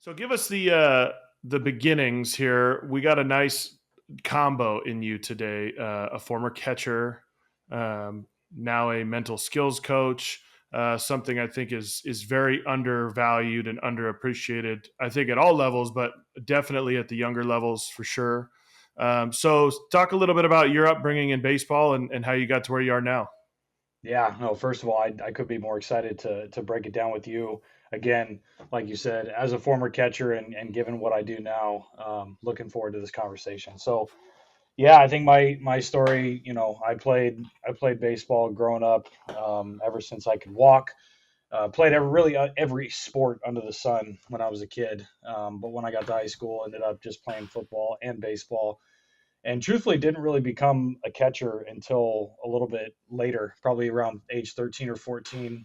So give us the beginnings here. We got a nice combo in you today. A former catcher, now a mental skills coach. Something I think is very undervalued and underappreciated. I think at all levels, but definitely at the younger levels for sure. So talk a little bit about your upbringing in baseball and how you got to where you are now. Yeah, no, first of all, I could be more excited to break it down with you. Again, like you said, as a former catcher and given what I do now, looking forward to this conversation. So, yeah, I think my story, I played baseball growing up, ever since I could walk. Played every sport under the sun when I was a kid. But when I got to high school, ended up just playing football and baseball, and truthfully didn't really become a catcher until a little bit later, probably around age 13 or 14.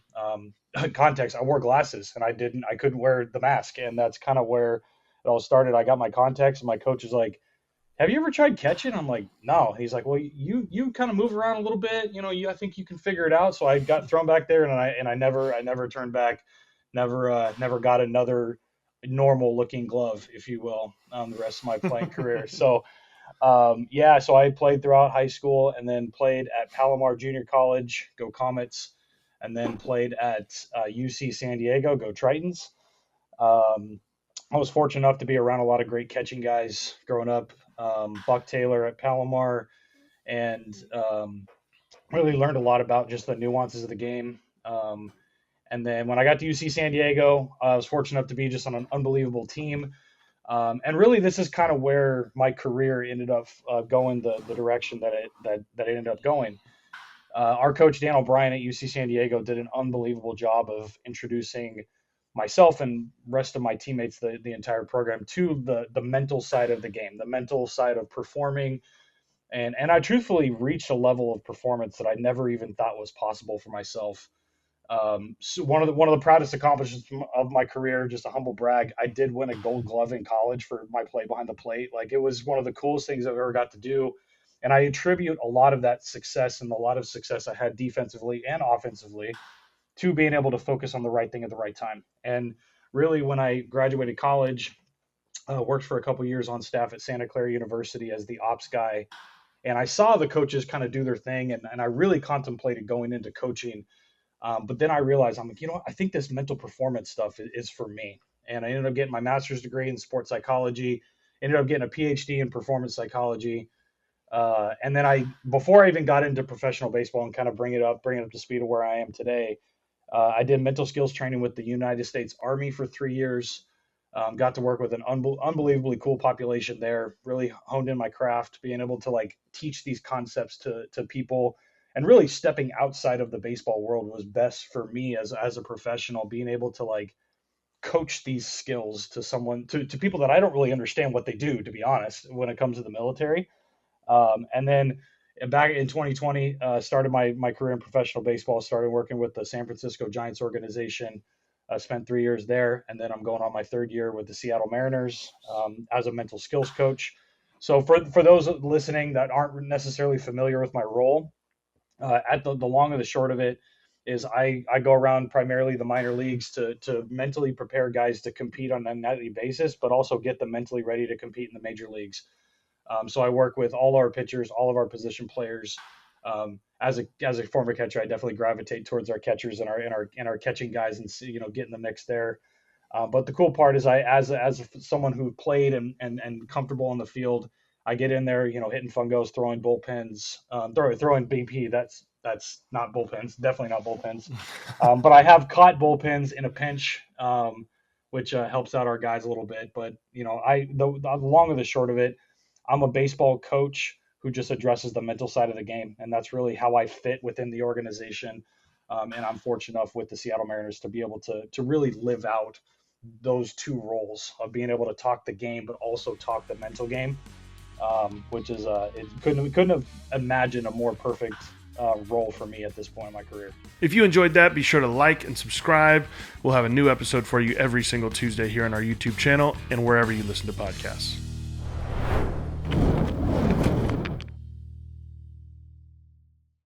Context, I wore glasses and I couldn't wear the mask, and that's kind of where it all started. I got my contacts, and my coach was like, have you ever tried catching? I'm like, no. He's like, well, you kind of move around a little bit, I think you can figure it out. So I got thrown back there, and I never turned back, never got another normal looking glove, if you will, the rest of my playing career. So yeah, so I played throughout high school, and then played at Palomar Junior College, go Comets, and then played at UC San Diego, go Tritons. Um, I was fortunate enough to be around a lot of great catching guys growing up. Buck Taylor at Palomar, and really learned a lot about just the nuances of the game. And then when I got to UC San Diego, I was fortunate enough to be just on an unbelievable team. And really, this is kind of where my career ended up going the direction that it ended up going. Our coach Dan O'Brien at UC San Diego did an unbelievable job of introducing myself and rest of my teammates, the entire program, to the mental side of the game, the mental side of performing, and I truthfully reached a level of performance that I never even thought was possible for myself. So one of the proudest accomplishments of my career, just a humble brag, I did win a Gold Glove in college for my play behind the plate. Like, it was one of the coolest things I've ever got to do, and I attribute a lot of that success and a lot of success I had defensively and offensively to being able to focus on the right thing at the right time. And really, when I graduated college, worked for a couple years on staff at Santa Clara University as the ops guy, and I saw the coaches kind of do their thing, and I really contemplated going into coaching. But then I realized, I'm like, I think this mental performance stuff is for me. And I ended up getting my master's degree in sports psychology, ended up getting a PhD in performance psychology. And then before I even got into professional baseball and kind of bring it up to speed of where I am today, I did mental skills training with the United States Army for 3 years. Got to work with an unbelievably cool population there. Really honed in my craft, being able to like teach these concepts to people, and really stepping outside of the baseball world was best for me as a professional. Being able to like coach these skills to people that I don't really understand what they do, to be honest, when it comes to the military. And then back in 2020, started my career in professional baseball. Started working with the San Francisco Giants organization. Spent 3 years there, and then I'm going on my third year with the Seattle Mariners, as a mental skills coach. So for those listening that aren't necessarily familiar with my role, at the long and the short of it is I go around primarily the minor leagues to mentally prepare guys to compete on a nightly basis, but also get them mentally ready to compete in the major leagues. So I work with all our pitchers, all of our position players. As a former catcher, I definitely gravitate towards our catchers and our catching guys, and get in the mix there. But the cool part is, as someone who played and comfortable in the field, I get in there, hitting fungos, throwing bullpens, throwing BP. That's not bullpens, definitely not bullpens. But I have caught bullpens in a pinch, which helps out our guys a little bit. But the long and the short of it, I'm a baseball coach who just addresses the mental side of the game, and that's really how I fit within the organization. And I'm fortunate enough with the Seattle Mariners to be able to really live out those two roles of being able to talk the game, but also talk the mental game, which is we couldn't have imagined a more perfect role for me at this point in my career. If you enjoyed that, be sure to like and subscribe. We'll have a new episode for you every single Tuesday here on our YouTube channel and wherever you listen to podcasts.